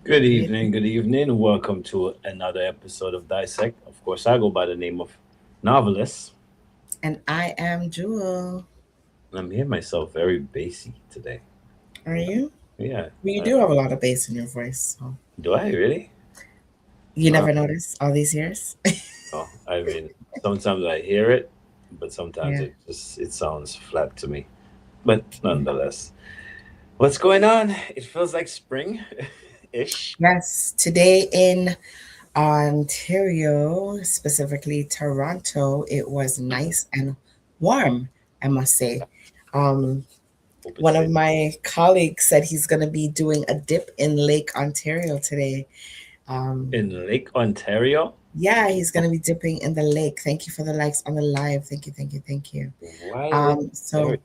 Good Good. evening, good evening. Welcome to another episode of Dissect. Of course, I go by the name of Novelist. And I am Jewel. I'm hearing myself very bassy today. Are you? Yeah. Well, you Uh, do have a lot of bass in your voice. So do I really? you Uh, never noticed all these years? no. I mean, sometimes I hear it, but sometimes Yeah. it sounds flat to me. But nonetheless, what's going on? It feels like spring ish. Yes. Today in Ontario, specifically Toronto, it was nice and warm, I must say. Um, Hope it One of stays my colleagues said he's going to be doing a dip in Lake Ontario today. Um, in Lake Ontario. yeah, he's going to be dipping in the lake. Thank you for the likes on the live. Thank you, thank you, thank you. Why Lake So Ontario?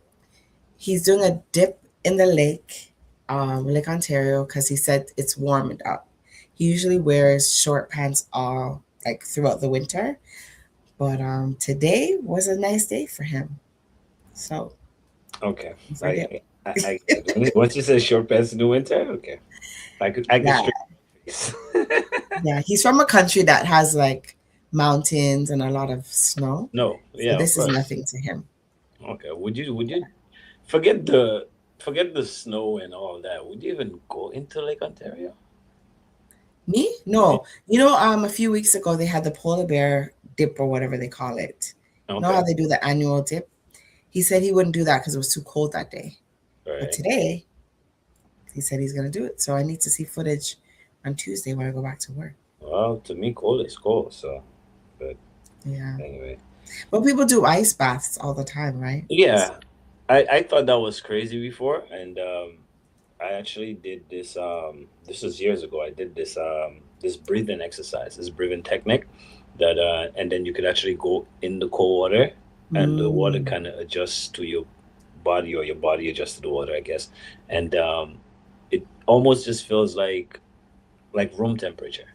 he's doing a dip in the lake, Lake Ontario, because he said it's warmed up. He usually wears short pants all like throughout the winter, but today was a nice day for him. So Okay. for dip, I get it. Once you say short pants in the winter, okay. I could yeah, straight face. yeah. He's from a country that has like mountains and a lot of snow, No, so yeah, of this is course. nothing to him. Okay. Would you forget the snow and all that? Would you even go into Lake Ontario? Me? Yeah. No. A few weeks ago they had the polar bear dip or whatever they call it. You know how Okay. they do the annual dip? He said he wouldn't do that because it was too cold that day. All But right. today, he said he's going to do it. So I need to see footage on Tuesday when I go back to work. Well, to me, cold is cold. So, but Yeah. anyway, But people do ice baths all the time, right? yeah. I thought that was crazy before, and I actually did this. This was years ago. I did this breathing exercise, this breathing technique, that and then you could actually go in the cold water, and the water Mm. kind of adjusts to your body, or your body adjusts to the water, I guess, and it almost just feels like room temperature.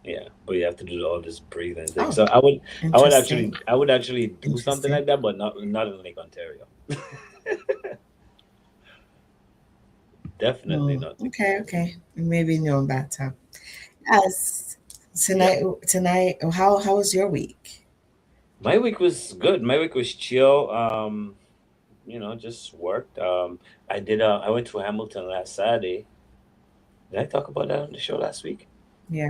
Yeah, but you have to do all this breathing thing. Oh, So interesting. I would actually do something Interesting. like that, but not in Lake Ontario. Definitely Mm. not Lake Okay, Ontario. okay. Maybe in your own bathtub. Yes. Yeah. Tonight, how was your week? My week was good. My week was chill. Just worked. I went to Hamilton last Saturday. Did I talk about that on the show last week? Yeah.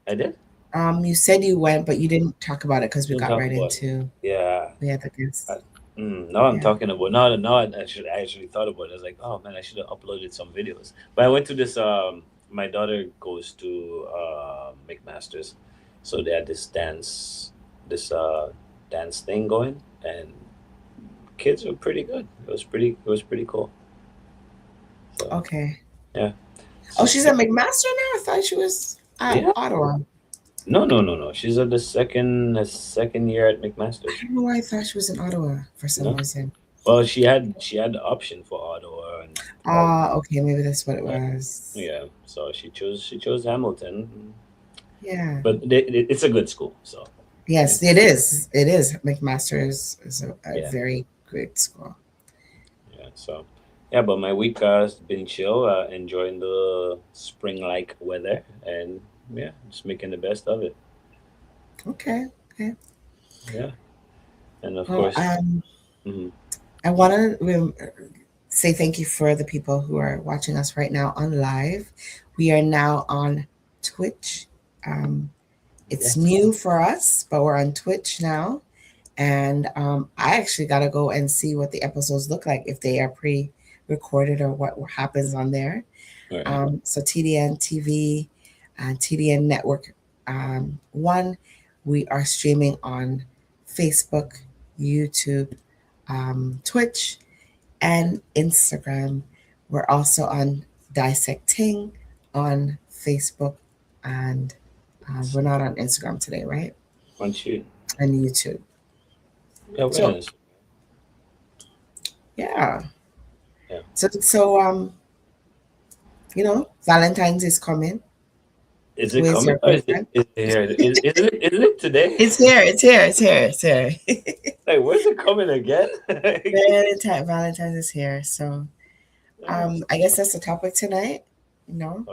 I did. You said you went, but you didn't talk about it because we Didn't got talk right about it. into Yeah. we had the guest. I, now I'm Yeah. talking about now. I actually thought about it. I was like, oh man, I should have uploaded some videos. But I went to this. My daughter goes to McMaster's, so they had this dance thing going, and kids were pretty good. It was pretty cool. So Okay. yeah. Oh, So she's at McMaster now. I thought she was at yeah. Ottawa. No. She's at the second year at I McMaster's. don't know why I thought she was in Ottawa for some No. reason. Well, she had the option for Ottawa and all. Ah, okay, maybe that's what it Yeah. was. Yeah. So she chose Hamilton, Yeah. but it's a good school. So yeah, Yes, it is. It is. McMaster is a yeah, very great school. yeah. So yeah, but my week has been chill, enjoying the spring-like weather, and yeah, just making the best of it. Okay. Okay. Yeah, and of Well, course, mhm. I want to say thank you for the people who are watching us right now on live. We are now on Twitch. Um, it's Yes. new for us, but we're on Twitch now. And I actually got to go and see what the episodes look like, if they are pre-recorded or what happens on there. All right. So TDN TV and TDN Network 1, we are streaming on Facebook, YouTube, Twitch, and Instagram. We're also on Dissecting on Facebook, and we're not on Instagram today, right? Once you, And YouTube. yeah, we're So on this. yeah. Yeah. Valentine's is coming. Is Who it is coming your or is it boyfriend? is it here? Is it today? It's here. It's here. It's here. It's here. Like, where's it coming again? Valentine's is here. So Yeah. I guess that's the topic tonight. You know,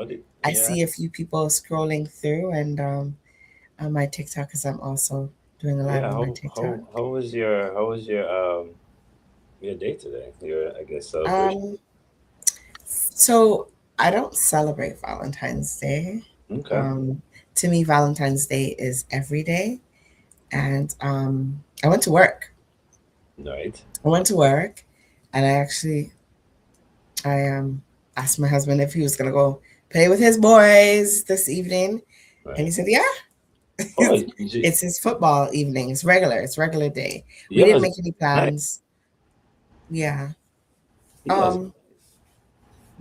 I Yeah. see a few people scrolling through and on my TikTok because I'm also doing a live Yeah. on my TikTok. How was your day today? Your, I guess, celebration. Um, so I don't celebrate Valentine's Day. Okay. Um, to me, Valentine's Day is every day, and I went to work. Right. I went to work, and I asked my husband if he was gonna go play with his boys this evening, and he Right. said, "Yeah, Oh, it's his football evening. It's regular day. We your didn't husband make any is nice. plans. Yeah, Your husband. um,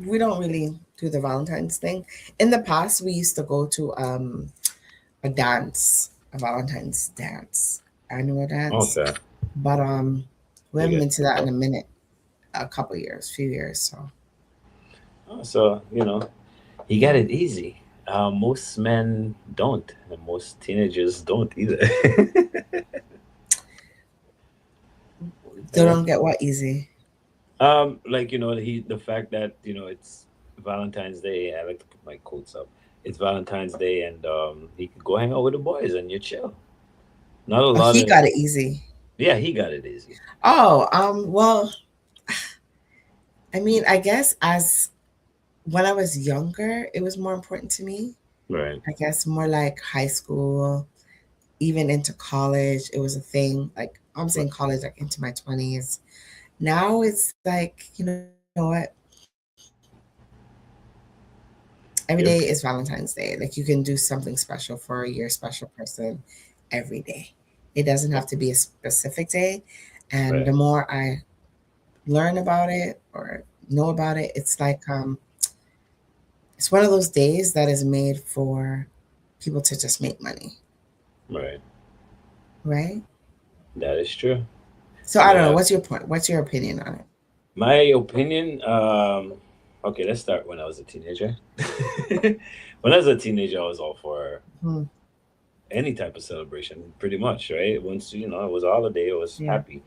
we don't really do the Valentine's thing. In the past, we used to go to a dance, a Valentine's dance, annual dance, Okay. but we You haven't get. been to that in a minute, a couple years, few years. So Oh, so you got it easy. Most men don't, and most teenagers don't either. they Yeah. don't get what easy. Like the fact that it's Valentine's Day. I like to put my quotes up. It's Valentine's Day, and he could go hang out with the boys and you chill. Not a Oh, lot he of. got it easy. Yeah, he got it easy. Oh, well, I mean, I guess as when I was younger, it was more important to me. Right. I guess more like high school, even into college, it was a thing. Like I'm Right. saying college, like into my 20s. Now it's like, you know what? Every day is Yep. Valentine's Day. Like you can do something special for your special person every day. It doesn't have to be a specific day. And Right. the more I learn about it or know about it, it's like it's one of those days that is made for people to just make money, Right. right? That is true. So I You don't know. have What's your point? What's your opinion on it? my opinion. Okay, let's start when I was a teenager. When I was a teenager, I was all for Hmm. any type of celebration, pretty much, right? Once it was a holiday, I was Yeah. happy.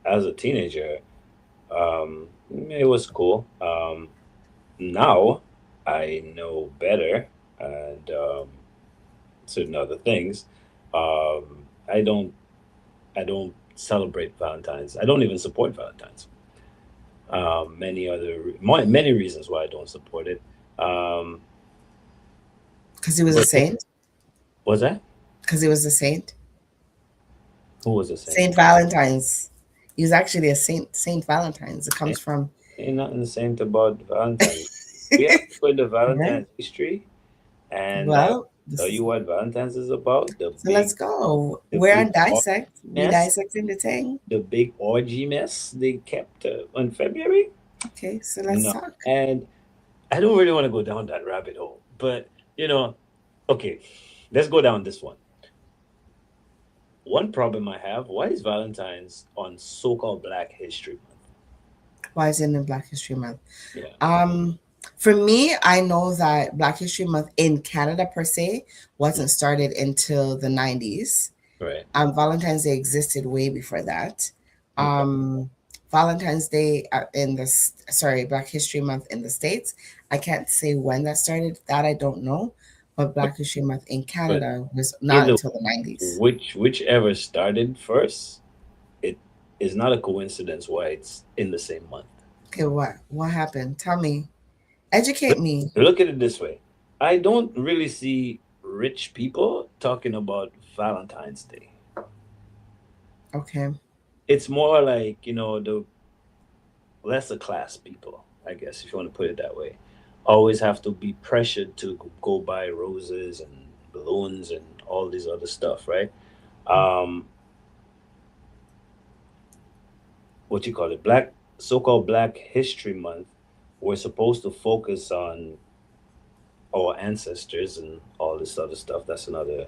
As a teenager, it was cool. Now I know better, and certain other things. Um, I don't, I don't celebrate Valentine's. I don't even support Valentine's. Many reasons why I don't support it. Um, Because he was a but saint. was that Because he was a saint. who was the saying? Saint Valentine's. He was actually a saint. Saint Valentine's. It comes Ain't, from. ain't nothing saint about Valentine's. We have to go into Right. Valentine's history and Well, tell you what Valentine's is about. so let's go. The We're big on dissect. orgy We mess, dissecting the thing. the big orgy mess they kept in February. Okay, so let's No, talk. and I don't really want to go down that rabbit hole, but you know, okay, let's go down this one. One problem I have: why is Valentine's on so-called Black History Month? Why is it in Black History Month? Yeah, Um, for me, I know that Black History Month in Canada per se mm, wasn't started until the 90s. right. Valentine's Day existed way before that. Okay, Um, Valentine's Day in the sorry, Black History Month in the States. I can't say when that started. That I don't know. But but Black History Month in but Canada was not either until the 90s. whichever started first, it is not a coincidence why it's in the same month. Okay, what happened? Tell me. Educate me. Look at it this way. I don't really see rich people talking about Valentine's Day. Okay. It's more like, the lesser class people, I guess, if you want to put it that way, always have to be pressured to go buy roses and balloons and all this other stuff, right? Um, what you call it? So-called Black History Month, we're supposed to focus on our ancestors and all this other stuff. That's another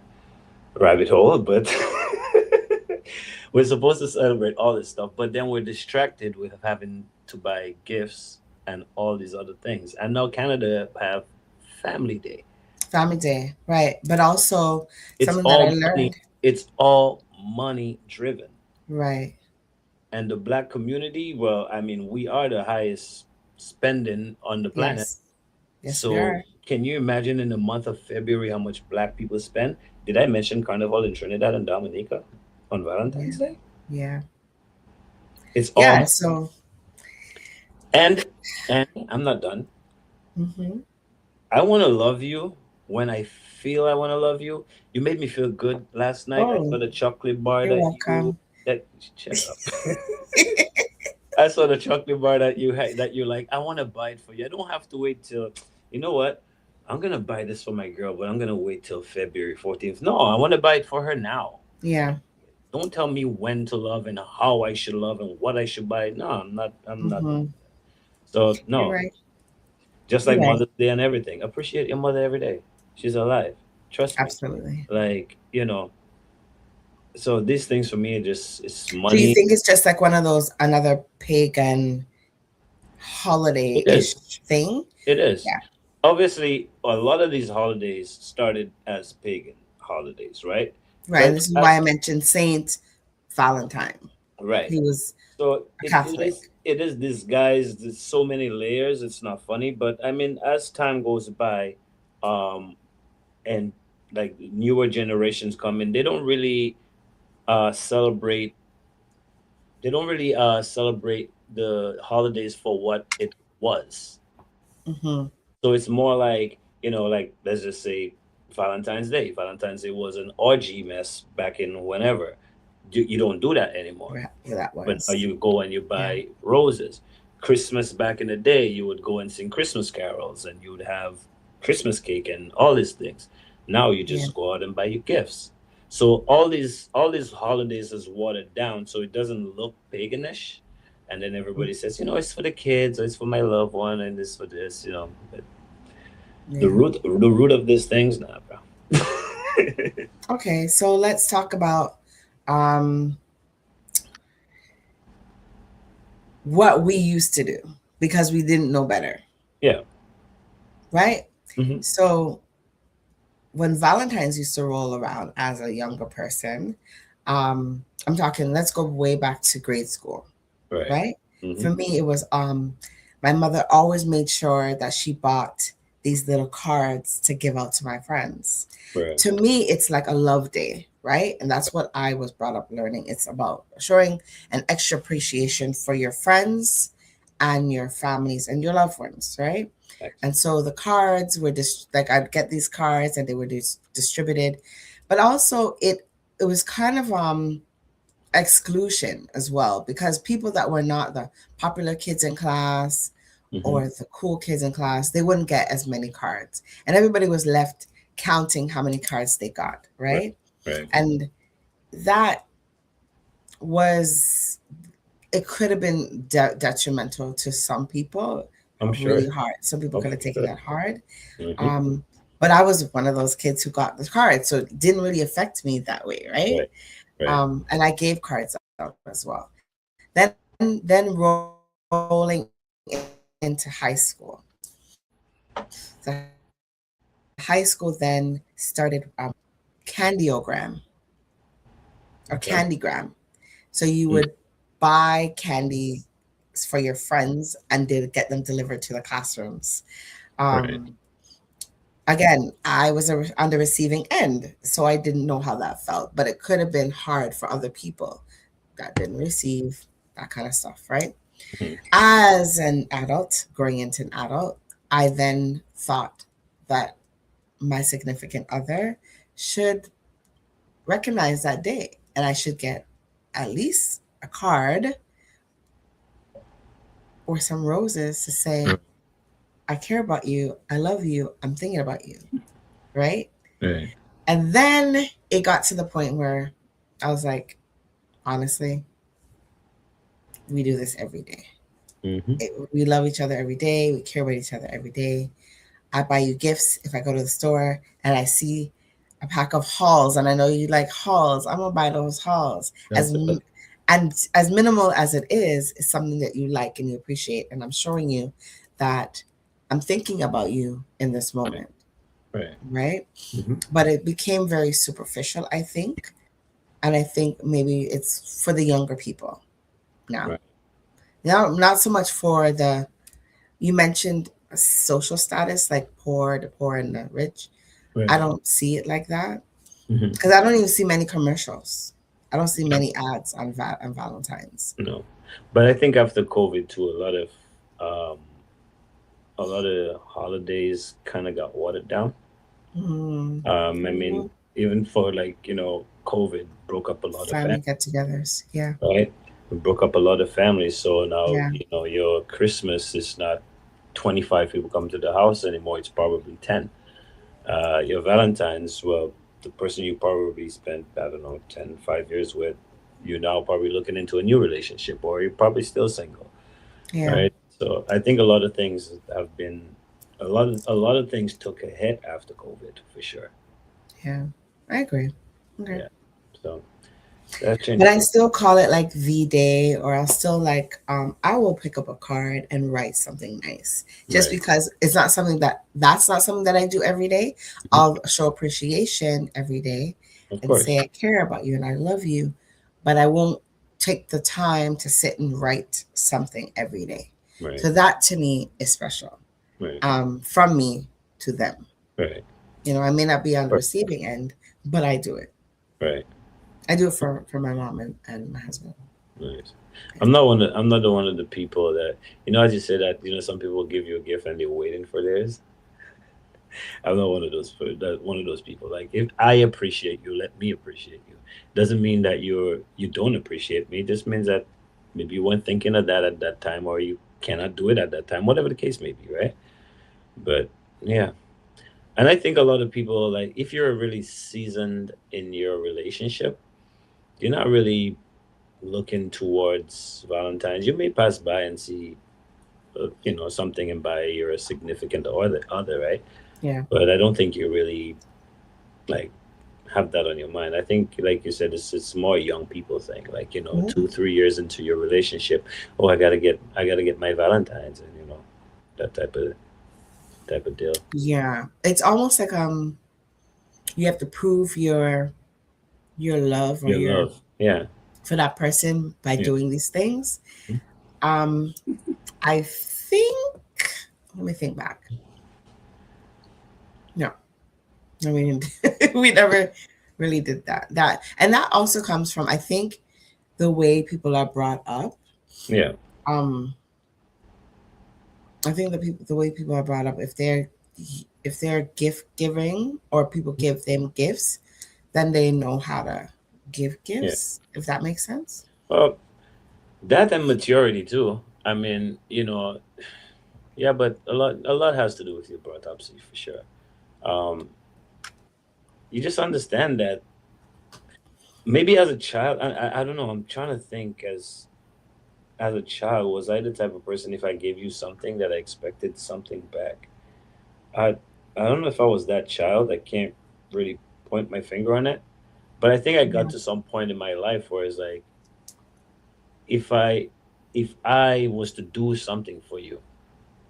rabbit hole, but we're supposed to celebrate all this stuff, but then we're distracted with having to buy gifts and all these other things. And now Canada have Family Day. Family Day, right. But also It's something that I all money. learned, It's all money driven. right. And the black community, well, I mean, we are the highest spending on the planet. Yes. Yes, we So are. can you imagine in the month of February how much black people spend? Did I mention Carnival in Trinidad and Dominica on Yeah. Valentine's Day? Yeah. It's all Yeah. So, and and I'm not done. hmm, I want to love you when I feel I want to love you. You made me feel good last night. I oh, saw the chocolate bar you're that you welcome. that shut up. I saw the chocolate bar that you had that you like. I want to buy it for you. I don't have to wait till. You know what? I'm gonna buy this for my girl, but I'm gonna wait till February 14th. No, I want to buy it for her now. Yeah. Don't tell me when to love and how I should love and what I should buy. No, I'm not. I'm not. Hmm. So You're no, right. just You're like right. Mother's Day and everything. Appreciate your mother every day. She's alive. Trust me. Absolutely. Like So these things for me, are just it's Do you money. think it's just like one of those another pagan It holiday is. ish thing? It is. Yeah. Obviously, a lot of these holidays started as pagan holidays, right? Right. And But this is why as I mentioned Saint Valentine. right. He was So a it Catholic. is disguised. There's so many layers. It's not funny, but I mean, as time goes by, um, and like newer generations come in, they don't really celebrate. They don't really celebrate the holidays for what it was. Hmm. So it's more like, like let's just say Valentine's Day. Valentine's Day was an orgy mess back in whenever. You don't do that anymore. Where that But was. you go and you Yeah. buy roses. Christmas back in the day, you would go and sing Christmas carols and you would have Christmas cake and all these things. Now you Yeah. just go out and buy your gifts. So all these holidays is watered down so it doesn't look paganish. And then everybody says, it's for the kids, or it's for my loved one, and this for this. But the Yeah. root of these things, nah, bro. Okay. So let's talk about um, what we used to do because we didn't know better. Yeah. Right. Hmm. So when Valentine's used to roll around as a younger person, I'm talking, let's go way back to grade school, Right. right? Hmm. For me, it was my mother always made sure that she bought these little cards to give out to my friends. Right. To me, it's like a love day, right? And that's what I was brought up learning. It's about showing an extra appreciation for your friends and your families and your loved ones, right? And so the cards were just like I'd get these cards and they were distributed, but also it was kind of exclusion as well because people that were not the popular kids in class Hmm. or the cool kids in class, they wouldn't get as many cards, and everybody was left counting how many cards they got, Right. right? Right. And that was it could have been detrimental to some people, I'm sure. really hard. Some people Oh, could for have taken sure. that hard. Hmm. Um, but I was one of those kids who got the cards, so it didn't really affect me that way, right? Right. Right. And I gave cards out as well. Then rolling into high school. So high school then started Candiogram or Okay. Candygram. So you would Mm. buy candy for your friends and they'd get them delivered to the classrooms. Right. Um, Again, I was on the receiving end, so I didn't know how that felt, but it could have been hard for other people that didn't receive that kind of stuff, right? Mhm. As an adult, growing into an adult, I then thought that my significant other should recognize that day and I should get at least a card or some roses to say, I care about you, I love you, I'm thinking about you, right? Right. And then it got to the point where I was like, honestly, we do this every day. Hmm. We love each other every day. We care about each other every day. I buy you gifts if I go to the store and I see a pack of halls and I know you like halls. I'm gonna buy those halls. That's it. And as minimal as it is something that you like and you appreciate. And I'm showing you that I'm thinking about you in this Right. moment, Right. right? Hmm. But it became very superficial, I think. And I think maybe it's for the younger people, No, Right. no, not so much for the. You mentioned social status, like poor, the poor and the rich. I Right. don't see it like that Hmm. because I don't even see many commercials. I don't see many ads on on Valentine's. No, but I think after COVID too, um, a lot of holidays kind of got watered down. Mm. I mean, even for like, COVID broke up a lot of Family families, get-togethers. Yeah, right? It broke up a lot of families. So now, yeah, your Christmas is not 25 people come to the house anymore. It's probably 10. Your Valentine's, well, the person you probably spent, I don't know, 10, 5 years with, you're now probably looking into a new relationship, or you're probably still single, yeah, right? So I think a lot of things have been, a lot of things took a hit after COVID for sure. yeah. I agree. Okay. Yeah. So that But changes I it. still call it like V Day, or I'll still like I will pick up a card and write something nice. Just Right. because it's not something that's not something that I do every day. Mhm. I'll show appreciation every day Of and course. say I care about you and I love you, but I won't take the time to sit and write something every day. Right. So that to me is special. Right. From me to them. Right. I may not be on the Right. receiving end, but I do it. Right. I do it for my mom and my husband. Nice. Yeah. I'm not the one of the people that, as you said that, some people give you a gift and they're waiting for theirs. I'm not one of those people. Like, if I appreciate you, let me appreciate you. Doesn't mean that you don't appreciate me. It just means that maybe you weren't thinking of that at that time, or you cannot do it at that time, whatever the case may be, right? But yeah. And I think a lot of people, like, if you're really seasoned in your relationship, you're not really looking towards Valentine's. You may pass by and see, something and buy your significant other, right? Yeah. But I don't think you really, like, have that on your mind. I think, like you said, it's more a young people thing. Like, Mhm. 2, 3 years into your relationship, oh, I gotta get my Valentine's, and that type of deal. Yeah. It's almost like you have to prove your love or Your your love, yeah, for that person by yeah. doing these things. Um I think let me think back. No. No, we didn't we never really did that. And that also comes from I think the way people are brought up. Yeah, Um I think the way people are brought up, if they're gift giving or people give them gifts, then they know how to give yeah. gifts, if that makes sense. Well, that and maturity too. I mean, yeah, but a lot has to do with your brought up, see, for sure. Um, you just understand that maybe as a child, I don't know. I'm trying to think, as a child, was I the type of person, if I gave you something, that I expected something back? I I don't know if I was that child. I can't really point my finger on it, but I think I got Yeah. to some point in my life where it's like, if I if I was to do something for you,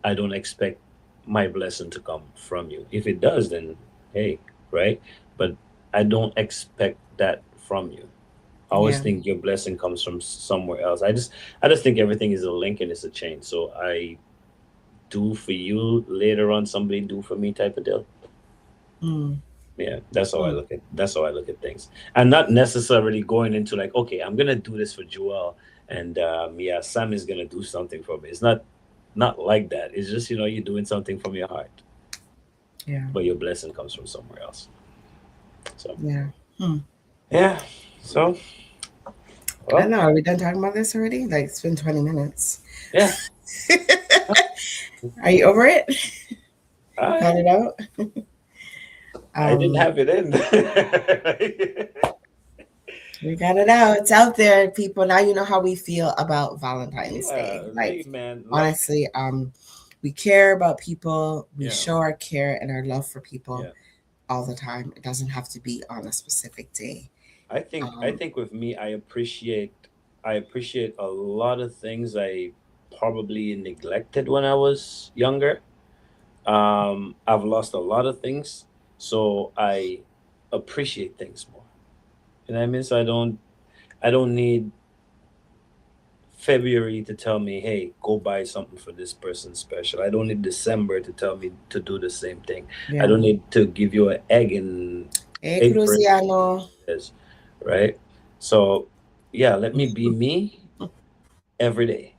I don't expect my blessing to come from you. If it does, then hey, right? But I don't expect that from you. I always Yeah. think your blessing comes from somewhere else. I just think everything is a link and it's a chain. So I do for you, later on somebody do for me, type of deal. Mm. Yeah, Mm. that's how I look at things. And not necessarily going into like, okay, I'm gonna do this for Joel, and yeah, Sam is gonna do something for me. It's not like that. It's just, you're doing something from your heart, Yeah. but your blessing comes from somewhere else. So Yeah. Hmm. yeah. So I well, know. Are we done talking about this already? Like it's been 20 minutes. yeah. Are you over it? Got I it out. I didn't Um, have it in. we got it out. It's out there, people. Now you know how we feel about Valentine's Yeah, Day. Like really, man. Like, honestly, we care about people. We yeah, show our care and our love for people yeah. all the time. It doesn't have to be on a specific day. I think with me, I appreciate a lot of things I probably neglected when I was younger. I've lost a lot of things, so I appreciate things more. You know what I mean? So I don't need February to tell me, hey, go buy something for this person special. I don't need December to tell me to do the same thing. I Yeah. don't need to give you an egg in Hey, April, Cruziano. is right. So yeah, let me be me every day,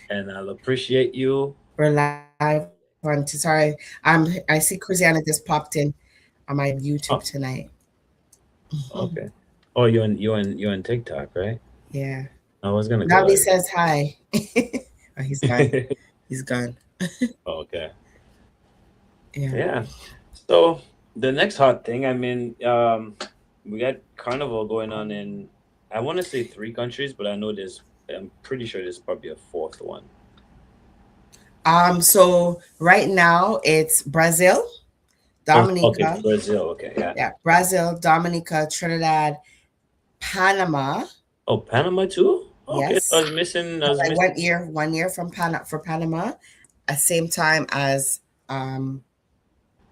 and I'll appreciate you We're live on. Sorry, I see Cruziano just popped in on my YouTube oh, tonight. okay. Oh, you're on TikTok, right? Yeah. I was gonna Now go he live. says hi. Oh, he's gone. He's gone. Okay. Yeah. Yeah. So the next hot thing, I mean, we got carnival going on in, I want to say three countries, but I know there's, I'm pretty sure there's probably a fourth one. So right now it's Brazil, Oh, okay, Dominica. Brazil. Okay, yeah. Yeah, Brazil, Dominica, Trinidad, Panama. Oh, Panama too. Okay, so I Yes. was missing. I Because was I missing. went year 1 year from for Panama at same time as um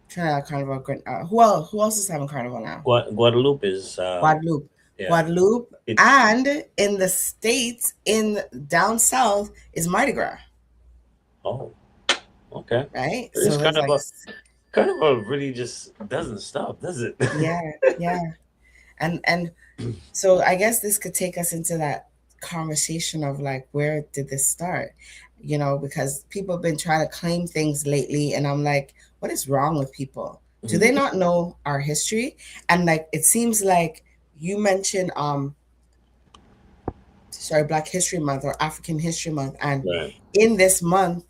Trinidad Carnival. Who else is having carnival now? Guadeloupe is Guadeloupe. yeah. Guadeloupe, It's and in the states in down south is Mardi Gras, oh okay. right? This So it's like carnival really just doesn't stop, does it? yeah, yeah. And so I guess this could take us into that conversation of like, where did this start? Because people have been trying to claim things lately, and I'm like, what is wrong with people? Do they not know our history? And like, it seems like you mentioned, sorry, Black History Month or African History Month, and Right. in this month,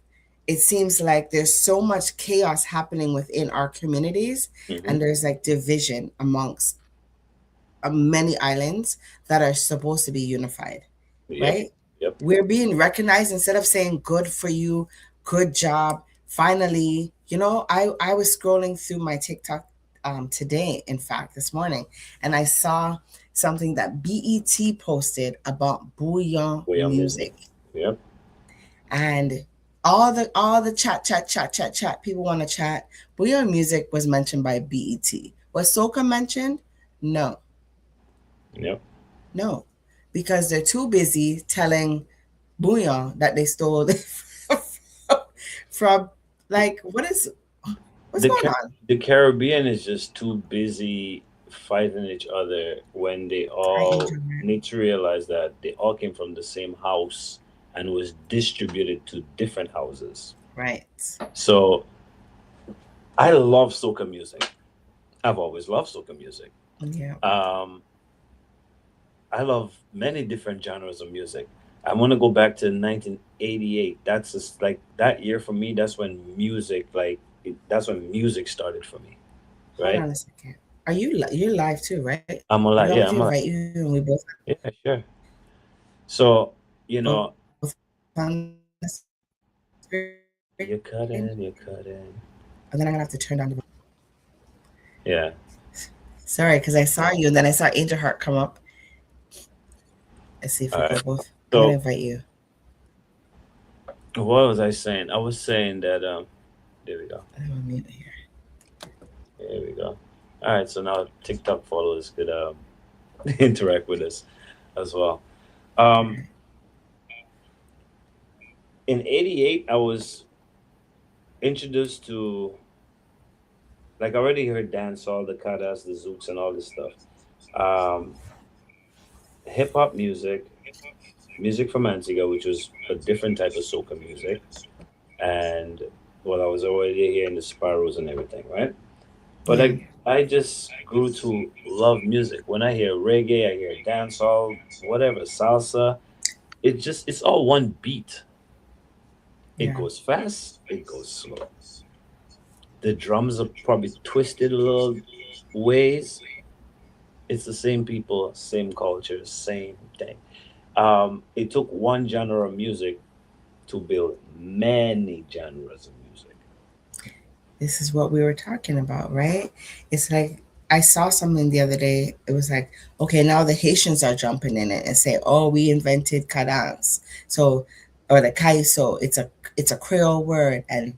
it seems like there's so much chaos happening within our communities, Hmm. and there's like division amongst many islands that are supposed to be unified, Yep. right? Yep. We're being recognized instead of saying good for you, good job. Finally, I was scrolling through my TikTok today, in fact, this morning, and I saw something that BET posted about bouillon We are music. music, Yep. and all the chat people want to chat. Bouillon music was mentioned by BET. Was soca mentioned? No. Yep. No, because they're too busy telling Bouillon that they stole from, like, what's The going Ca- on? the Caribbean is just too busy fighting each other when they Hi, all introvert. need to realize that they all came from the same house and was distributed to different houses. Right. So I love soca music. I've always loved soca music. Yeah. Um, I love many different genres of music. I want to go back to 1988. That's just like that year for me. That's when music, that's when music started for me, Hold right? on a second. You're live too, right? I'm You alive. want me Yeah, to I'm alive. invite you and we both Yeah, sure. So, you both know, on the screen? you're And cutting, then you're I'm gonna have to cutting. turn down the volume. Yeah. Sorry, because I saw you and then I saw Angel Heart come up. Let's see if All we right. could both. I'm gonna So, invite you. what was I saying? I was saying that, there we go. I'm gonna mute here. There we go. All right. So now TikTok followers could, interact with us as well. All Um, right. in 88, I was introduced to, like, I already heard dancehall, the kadas, the zooks, and all this stuff. Um, Hip hop music, music from Antigua, which was a different type of soca music, and well, I was already hearing the Sparrows and everything, right? But Yeah. I just grew to love music. When I hear reggae, I hear dancehall, whatever, salsa. It's all one beat. It Yeah. goes fast, it goes slow. The drums are probably twisted a little ways. It's the same people, same culture, same thing. It took one genre of music to build many genres of music. This is what we were talking about, right? It's like I saw something the other day. It was like, okay, now the Haitians are jumping in it and say, "Oh, we invented cadence." So, or the kaiso, it's a Creole word, and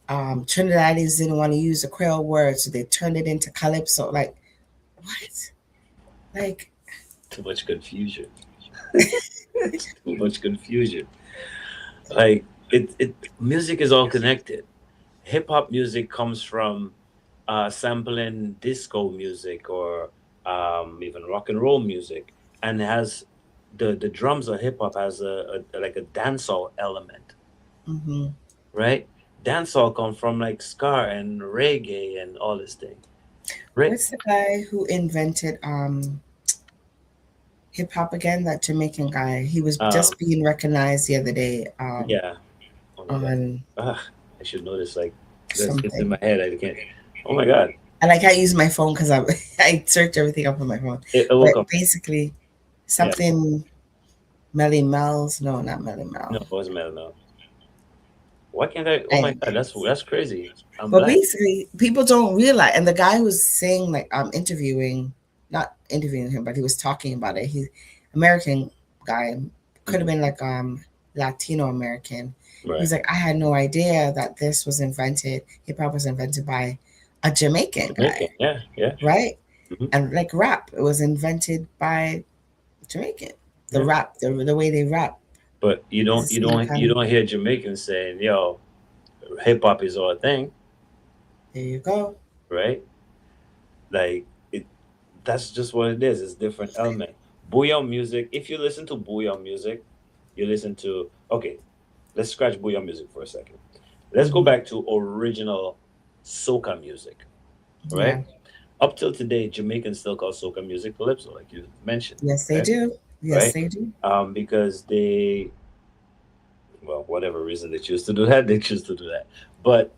Trinidadians didn't want to use a Creole word, so they turned it into calypso. Like, what? Like, Too much confusion. It's too much confusion. Like it music is all connected. Hip hop music comes from sampling disco music or even rock and roll music, and has the drums of hip hop has a like a dancehall element, Hmm. right? Dancehall come from like ska and reggae and all this thing, right? What's the guy who invented hip hop again? That Jamaican guy. He was Um, just being recognized the other day yeah. Oh my god. on Ah, I should know this. Like this, it's in something. my head. I can't. Oh my god. And I can't use my phone because I I search everything up on my phone. It will But come. basically, Yeah. something Melly Mel's. No, not Melly No, Mel. it wasn't metal. No. Why can't I? Oh my And god. That's crazy. I'm but black. basically, people don't realize. And the guy who was saying, like, I'm interviewing, not interviewing him, but he was talking about it. He's American guy, could have Mhm. been like Latino American. He Right. was like, I had no idea that this was invented. Hip hop was invented by a Jamaican Jamaican. guy, Yeah. Yeah. right? Hmm. And like rap, it was invented by Jamaican. The Yeah. rap, the way they rap, But it's the same kind you of. don't hear Jamaicans saying, "Yo, hip hop is our thing," There you go. right? Like it. That's just what it is. It's different element. Bouillon music. If you listen to bouillon music, you listen to. Okay, let's scratch bouillon music for a second. Let's go Hmm. back to original soca music, Yeah. right? Up till today, Jamaicans still call soca music calypso, like you mentioned, Yes, they right? do. Yes, Right? they do. Because they, well, whatever reason they choose to do that, they choose to do that. But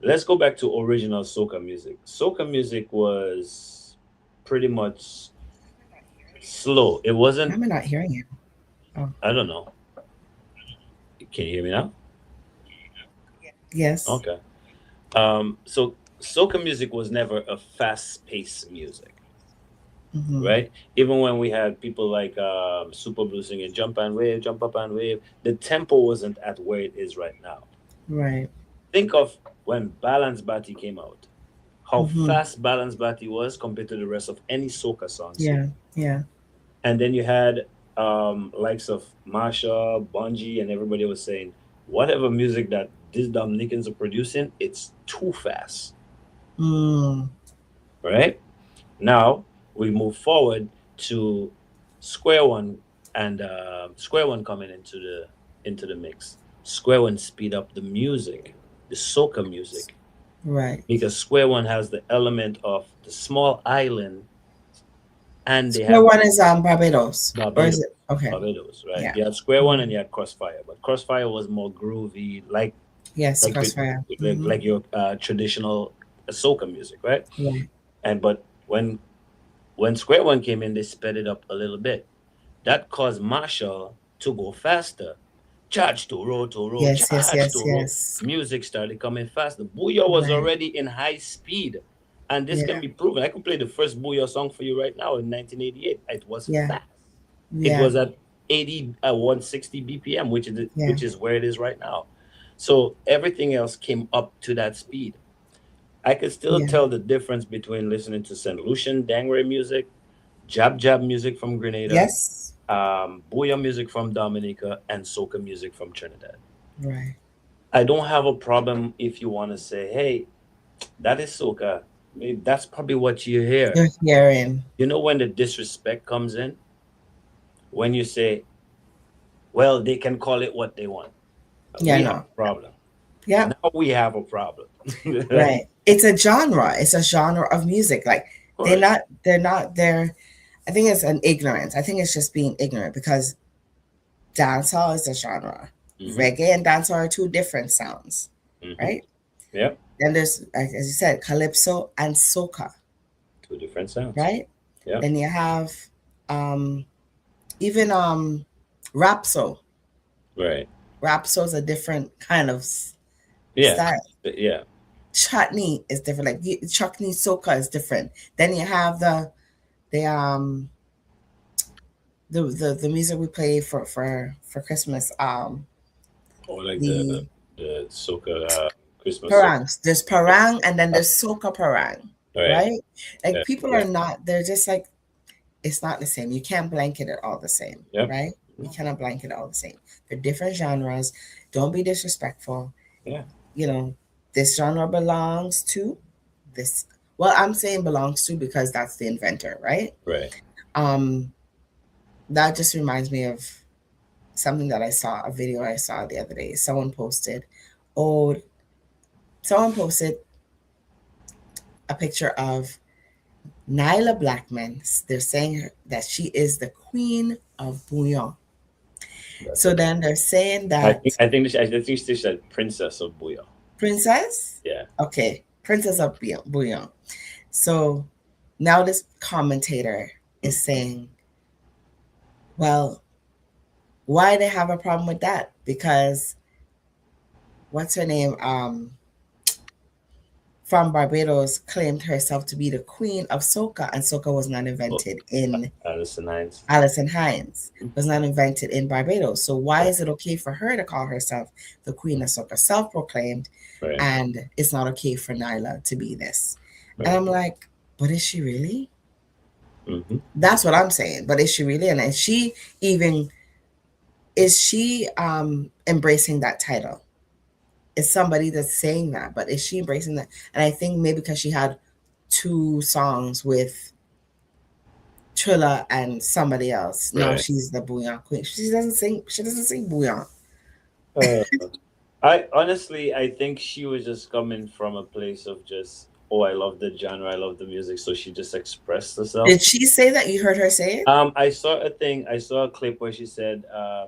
let's go back to original soca music. Soca music was pretty much slow. It Why wasn't. am I not hearing you? Oh, I don't know. Can you hear me now? yes. Okay. So soca music was never a fast-paced music, Hmm. right? Even when we had people like Super Blue singing "Jump and Wave, Jump Up and Wave," the tempo wasn't at where it is right now. Right. Think of when Balance Batty came out, how Hmm. fast Balance Batty was compared to the rest of any soca songs you. Yeah. Yeah. And then you had likes of Marsha, Bungie, and everybody was saying, whatever music that these Dominicans are producing, it's too fast, Mm. right? Now we move forward to Square One and Square One coming into the mix. Square One speed up the music, the soca music, Right. because Square One has the element of the small island, and they Square have one is Barbados, or is Barbados. it? Okay. Barbados, right? Yeah. You had Square One Hmm. and you had Crossfire, but Crossfire was more groovy, Yes. like with- Crossfire. Hmm. like your traditional soca music, right? Right. And but when Square One came in, they sped it up a little bit. That caused Marshall to go faster. To roll, Yes. Yes. charge to Yes. roll. Yes. Music started coming fast. The Booyah was Right. already in high speed. And this can Yeah. be proven. I can play the first Booyah song for you right now in 1988. It was Yeah. fast. It Yeah. was at 80 160 BPM, Yeah. which is where it is right now. So everything else came up to that speed. I could still Yeah. tell the difference between listening to St. Lucian Dangray music, Jab Jab music from Grenada, Yes. Booyah music from Dominica, and soca music from Trinidad. Right. I don't have a problem if you want to say, hey, that is soca. That's probably what you hear. You're hearing. You know when the disrespect comes in? When you say, well, they can call it what they want. Yeah. We have No. a problem. Yep. Now we have a problem. Right? Right. It's a genre. It's a genre of music. Like Of course. they're I think it's an ignorance. I think it's just being ignorant because dancehall is a genre. Hmm. Reggae and dancehall are two different sounds, Hmm. right? Yep. Then there's, like, as you said, calypso and soca, Two different sounds. right? Yep. Then you have um, even rapso. Right. Rapso is a different kind of Yeah. style. Yeah. Chutney is different. Like chutney soca is different. Then you have the the music we play for Christmas. Or like The the soca Christmas soca. parangs. There's parang and then there's soca parang, Right. right? Like Yeah. people Yeah. are not. They're just like it's not the same. You can't blanket it all the same, Yep. right? We No. cannot blanket all the same. They're different genres. Don't be disrespectful. Yeah. You know, this genre belongs to this. Well, I'm saying belongs to because that's the inventor, right? Right. Um, that just reminds me of something that I saw, a video I saw the other day. Oh, someone posted a picture of Nyla Blackman. They're saying that she is the queen of bouillon. That's So okay. then they're saying I that think I think I think she said Princess of Booyah. princess, Yeah. okay, princess of bouillon. So now this commentator is saying, well, why they have a problem with that? Because what's her name? From Barbados claimed herself to be the queen of soca, and soca was not Oh, invented in Alison Hines. Alison Hines was not invented in Barbados. So why Right. is it okay for her to call herself the queen of soca, self-proclaimed, Right. and it's not okay for Nyla to be this? And Right. I'm like, but is she really? Mm-hmm. That's what I'm saying. But is she really? And even is she embracing that title? Is somebody that's saying that, but is she embracing that? And I think maybe because she had two songs with Trilla and somebody else. Now Right. she's the bouillon queen. She doesn't sing. She doesn't sing bouillon. Uh, I honestly, I think she was just coming from a place of just, oh, I love the genre, I love the music, so she just expressed herself. Did she say that? You heard her say it? I saw a thing, I saw a clip where she said,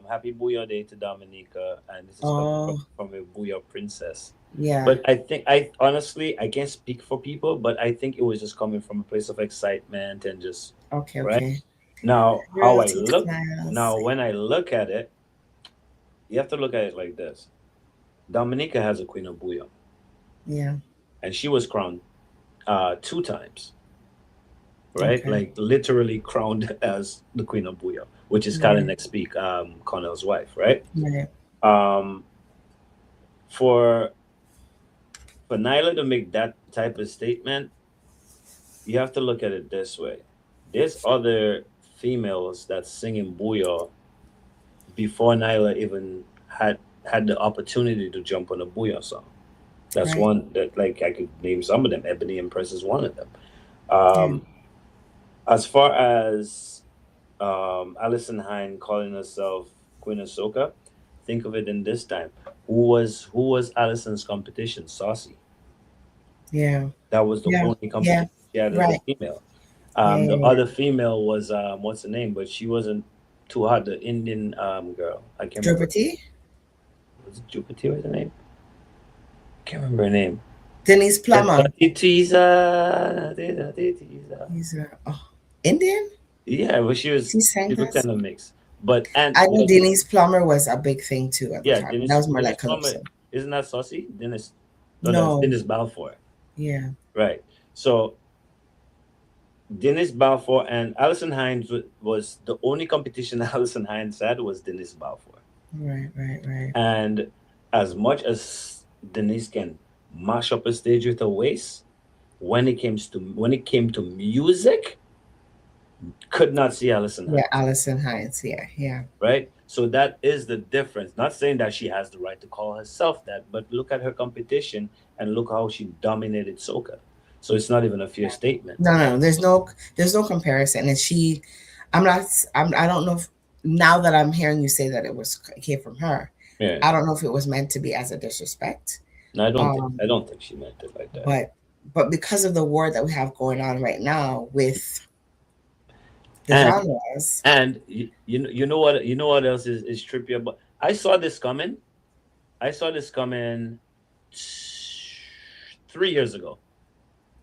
"Happy Booyah Day to Dominica," and this is coming Oh, from a Booyah princess. yeah. But I think I honestly I can't speak for people, but I think it was just coming from a place of excitement and just Okay, right okay. now how I Royalty look smiles. now when I look at it, you have to look at it like this. Dominica has a Queen of Bouillon, Yeah. and she was crowned two times, right? Okay. Like literally crowned as the Queen of Bouillon, which is Right. Karen Speak, Connell's wife, right? Right. Um, for Nyla to make that type of statement, you have to look at it this way. There's other females that sing in Booyah before Nyla even had the opportunity to jump on a Booyah song. That's Right. one that like I could name some of them. Ebony Empress is one of them. Yeah. As far as Alison Hine calling herself Queen of Soca, think of it in this time. Who was Alison's competition? Saucy. Yeah. That was the Yeah. only Yeah. competition she had as a Right. female. Yeah. The Yeah. Yeah. other female was what's her name, but she wasn't too hot. The Indian girl, I can't remember. Drupati. Was it Jupiter? Was her name? I can't remember her name. Denise Plummer. Teaser, teaser. He's Indian. Yeah, but She sang she was that kind of song. mixed. But and I know like Denise Plummer was a big thing too at the yeah, time. That was more Dennis like Plummer calypso. isn't that Saucy? Dennis, no, that's No. Dennis Balfour, Yeah. right? So Dennis Balfour and Alison Hines was the only competition Alison Hines had was Dennis Balfour. Right. Right. Right. And as much as Denise can mash up a stage with her waist, when it came to music, could not see Alison Yeah. Hines, Alison Hines. Yeah. Yeah. right? So that is the difference. Not saying that she has the right to call herself that, but look at her competition and look how she dominated soca. So it's not even a fair statement. No, no, there's no comparison. And she, I'm not, I don't know if now that I'm hearing you say that it came from her, Yeah. I don't know if it was meant to be as a disrespect. No, I don't think Um, I don't think she meant it like that. but because of the war that we have going on right now with the And genres, you know what else is trippy about? I saw this coming 3 years ago.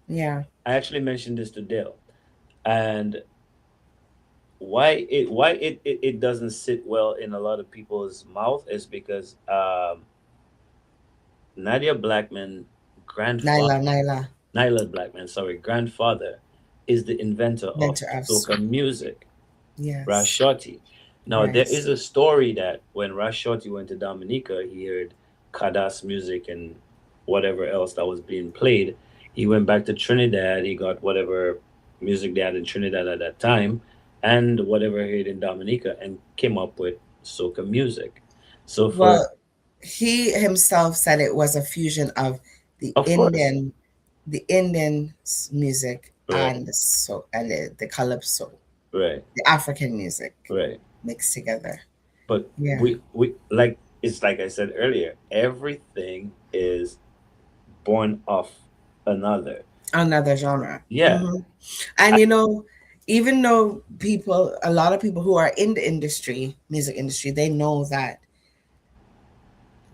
yeah, I actually mentioned this to Dale, and why it doesn't sit well in a lot of people's mouth is because Nadia Blackman grandfather Nyla, Nyla Blackman, sorry, grandfather is the inventor of mentor of, soca music, yes, Rashoti. Now there right, is a story that when Rashoti went to Dominica, he heard Kadas music and whatever else that was being played. He went back to Trinidad. He got whatever music they had in Trinidad at that time, and whatever he heard in Dominica, and came up with soca music. So for Well, he himself said it was a fusion of the of course, Indian, the Indian music right, and the calypso, right, the African music right. mixed together. But Yeah, we like it's like I said earlier, everything is born off another. another genre. Yeah, And I, even though a lot of people who are in the industry, music industry, they know that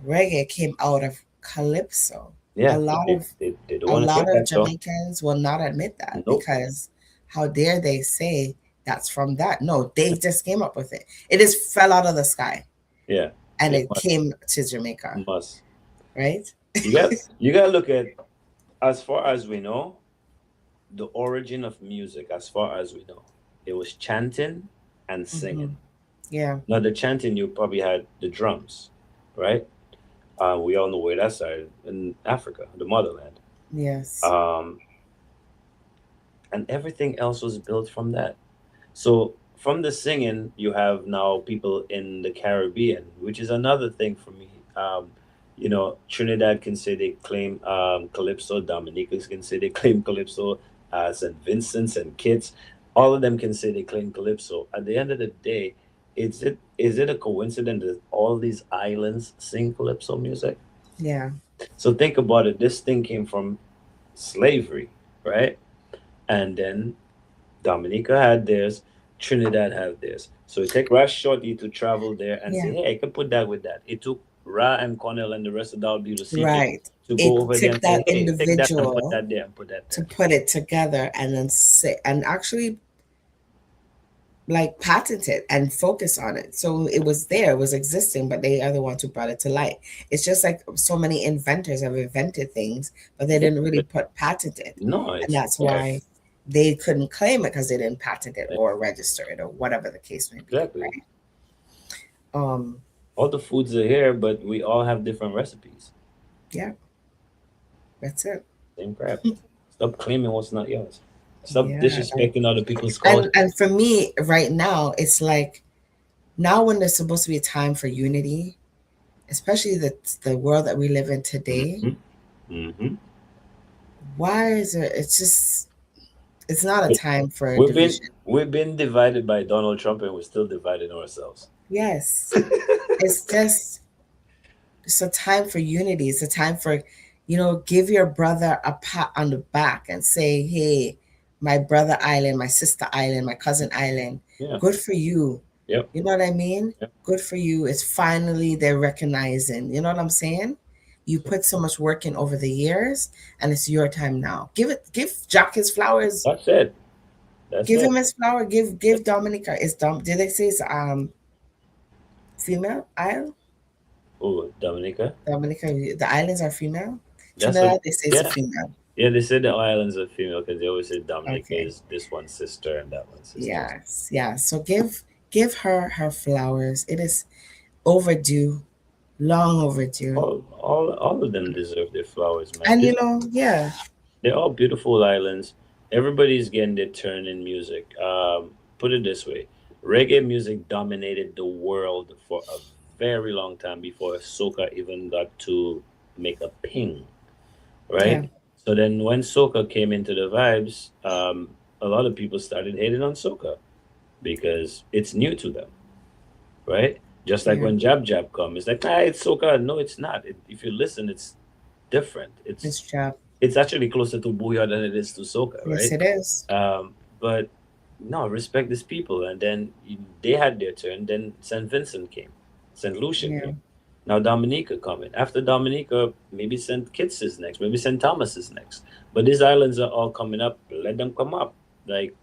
reggae came out of calypso. A yeah. But lot they, of they don't want to hear that though. Jamaicans will not admit that Nope. because how dare they say that's from that? No, they just came up with it. It just fell out of the sky Yeah, and it it came to Jamaica, must. right? You got to look at, as far as we know, the origin of music. As far as we know, it was chanting and Hmm. singing. Yeah. Now the chanting, you probably had the drums, right? We all know where that started in Africa, the motherland. Yes. Um, and everything else was built from that. So from the singing, you have now people in the Caribbean, which is another thing for me. Trinidad can say they claim calypso. Dominicans can say they claim calypso. St. Vincent's and Kitts, all of them can say they claim calypso. At the end of the day, is it a coincidence that all these islands sing calypso music? Yeah. So think about it. This thing came from slavery, right? And then Dominica had theirs, Trinidad had theirs. So it took Rash Shorty to travel there and Yeah. say, hey, I can put that with that. It took Ra and Cornell and the rest of the WCP Right. to It go over there took and that say, hey, take that and put individual that there and put that to there. put it together and then say and actually like patent it and focus on it. So it was there, it was existing, but they are the ones who brought it to light. It's just like so many inventors have invented things, but they Yeah, didn't really but put patent it. no, And it's that's there. why they couldn't claim it because they didn't patent it or register it or whatever the case may be, Exactly. right? Um, All the foods are here, but we all have different recipes. yeah, that's it. Same crap. Stop claiming what's not yours. Stop Yeah. disrespecting other people's culture. And for me right now, it's like now when there's supposed to be a time for unity, especially the world that we live in today, Hmm. Hmm. why is it it's just it's not a time for We've been division. we've been divided by Donald Trump, and we're still dividing ourselves. Yes. It's just it's a time for unity. It's a time for, give your brother a pat on the back and say, hey, my brother island, my sister island, my cousin island, Yeah. good for you. Yep. You know what I mean? Yep. Good for you. It's finally they're recognizing. You know what I'm saying? You put so much work in over the years, and it's your time now. Give Jack his flowers. That's it. That's Give it. him his flower. Give Dominica. Is Did they say it's female isle? Oh, Dominica. Dominica, the islands are female. That's what. Trinidad, they say it's a Yeah. female. Yeah. They said the islands are female because they always say Dominica Okay. is this one's sister and that one's sister. Yes. Yeah. So give her her flowers. It is overdue, long overdue. All of them deserve their flowers, man. And This yeah, They're all beautiful islands. Everybody's getting their turn in music. Put it this way, reggae music dominated the world for a very long time before soca even got to make a ping, yeah, right? So then when soca came into the vibes, a lot of people started hating on soca because it's new to them, right? Just like yeah. when Jab Jab come, it's like, it's soca. No, it's not. If you listen, it's different. It's job. It's actually closer to Booyah than it is to soca, Yes, right? it is. But no, respect these people. And then they had their turn. Then St. Vincent came, St. Lucia Yeah, came. Now Dominica coming. After Dominica, maybe St. Kitts is next. Maybe St. Thomas is next. But these islands are all coming up. Let them come up. Like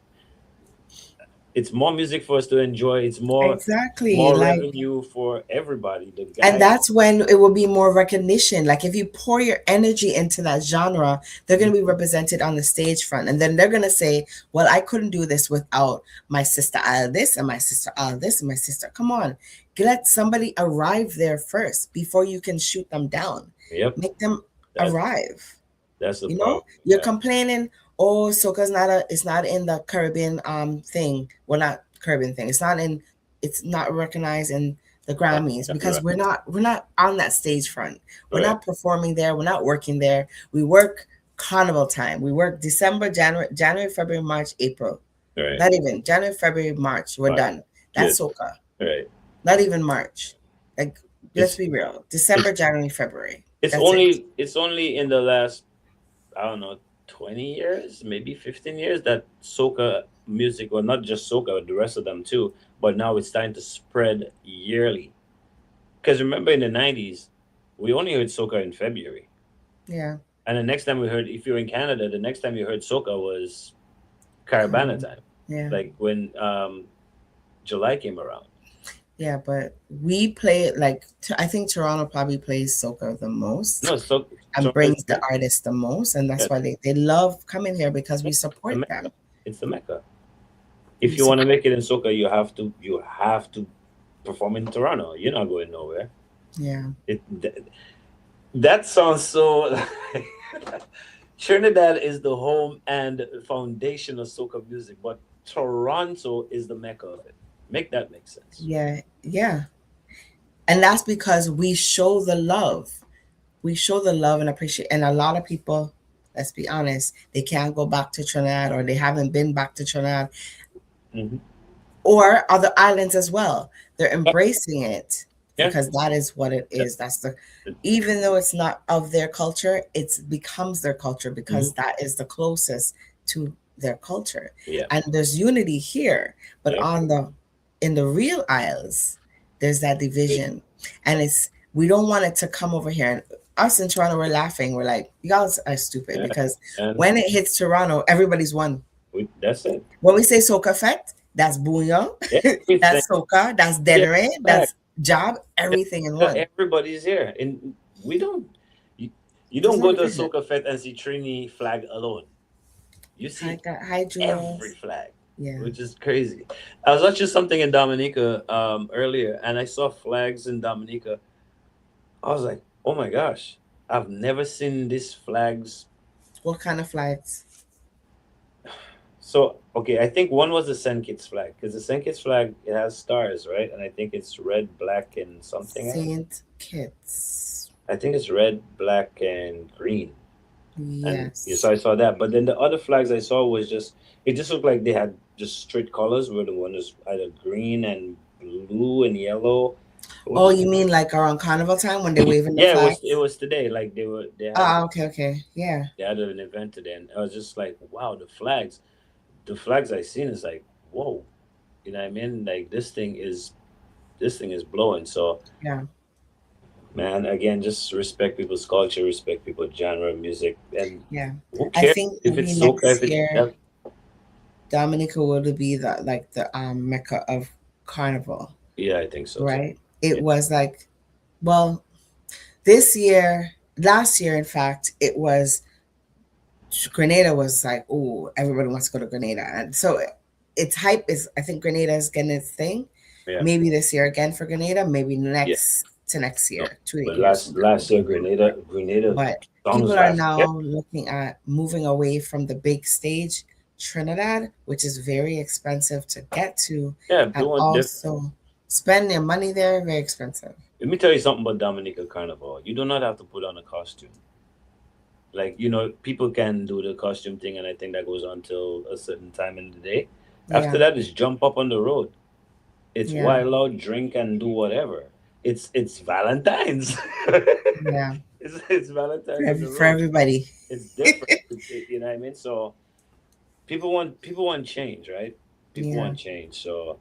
it's more music for us to enjoy. It's more exactly. more Like, revenue for everybody. The and guys. that's when it will be more recognition. Like if you pour your energy into that genre, they're going to be represented on the stage front, and then they're going to say, well, I couldn't do this without my sister Al this and my sister Al this and my sister. Come on, let somebody arrive there first before you can shoot them down. Yep. Make them That's arrive. that's the You know, problem we you're have. complaining, oh, soca's not it's not in the Caribbean thing. Well, not Caribbean thing. It's not recognized in the Yeah, Grammys yeah, you're because right. we're not on that stage front. We're Right, not performing there. We're not working there. We work carnival time. We work December, January, February, March, April. right. Not even January, February, March. We're Right. done. Yes. That's soca. Right. Not even March. Like, let's It's be real. December, January, February. That's it. it's only in the last, I don't know, 20 years, maybe 15 years, that soca music, well, not just soca, but the rest of them too. But now it's starting to spread yearly. Because remember in the 90s, we only heard soca in February. Yeah. And the next time we heard, if you're in Canada, the next time you heard soca was Caravana Carnival. time, Yeah. like when July came around. Yeah, but we play it like I think Toronto probably plays soca the most No, so and Toronto is brings the artists the most, and yeah, that's why they love coming here because we the support Mecca. them. It's the Mecca. We If you want to support. make it in soca, you have to perform in Toronto. You're not going nowhere. Yeah, It that sounds so. Trinidad is the home and foundation of soca music, but Toronto is the mecca of it. Make that make sense. yeah, yeah, and that's because we show the love. We show the love and appreciate. And a lot of people, let's be honest, they can't go back to Trinidad or they haven't been back to Trinidad Hmm. or other islands as well. They're Yeah, embracing it yeah, because that is what it yeah. is. That's the even though it's not of their culture, it becomes their culture Hmm. because that is the closest to their culture. Yeah, And there's unity here, but yeah. on the in the real isles, there's that division. And it's we don't want it to come over here. And us in Toronto, we're laughing. We're like, you guys are stupid Yeah. because And when it hits Toronto, everybody's one. that's it. When we say soca effect, that's bouillon, Everything. that's soca, that's Yeah, denere, back. that's job, everything in one. Everybody's here, and we don't. You, you There's don't no go to a division. soca fete and see Trini flag alone. You Hi, see hi, every Jules. flag, Yeah. which is crazy. I was watching something in Dominica earlier, and I saw flags in Dominica. I was like, oh my gosh, I've never seen these flags. What kind of flags? So, okay, I think one was the Saint Kitts flag, because the Saint Kitts flag, it has stars, right? And I think it's red, black, and something else. Saint Kitts. I think it's red, black, and green. And yeah, so Yes. I saw that. But then the other flags I saw was just, it just looked like they had just straight colors, where the one is either green and blue and yellow. It Oh, was, you mean like around carnival time when they're waving the yeah, it flags? was today. Like Ah, okay, okay. Yeah. they had an event today, and I was just like, wow, the flags I seen is like, whoa, you know what I mean? Like this thing is blowing. So Yeah. man, again, just respect people's culture, respect people's genre of music, and Yeah. who I cares think if maybe it's soca, if next it's year that, Dominica will be the like the mecca of carnival, yeah, I think so too. right? It Yeah, was like, well, this year, last year, in fact, it was Grenada was like, oh, everybody wants to go to Grenada, and so its hype is. I think Grenada is getting its thing. yeah, Maybe this year again for Grenada. Maybe yeah. next No, year, two but years from now. last year, Grenada But songs people are last year. now looking at moving away from the big stage, Trinidad, which is very expensive to get to, Yeah, and doing different. also spend their money there. Very expensive. Let me tell you something about Dominica Carnival. You do not have to put on a costume. Like, people can do the costume thing, and I think that goes on till a certain time in the day. After Yeah, that, is jump up on the road. It's yeah, wild out, drink, and do whatever. It's Valentine's. yeah. It's Valentine's on the For road. everybody. It's different. You know what I mean? So people want change, right? People Yeah, want change. So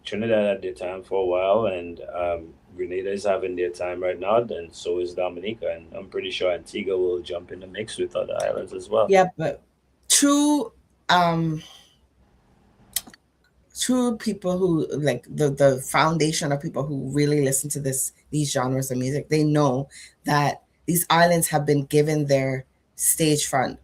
Trinidad had their time for a while, and Grenada is having their time right now, and so is Dominica, and I'm pretty sure Antigua will jump in the mix with other islands as well. yeah. But true, um, true people who like the foundation of people who really listen to these genres of music, they know that these islands have been given their stage front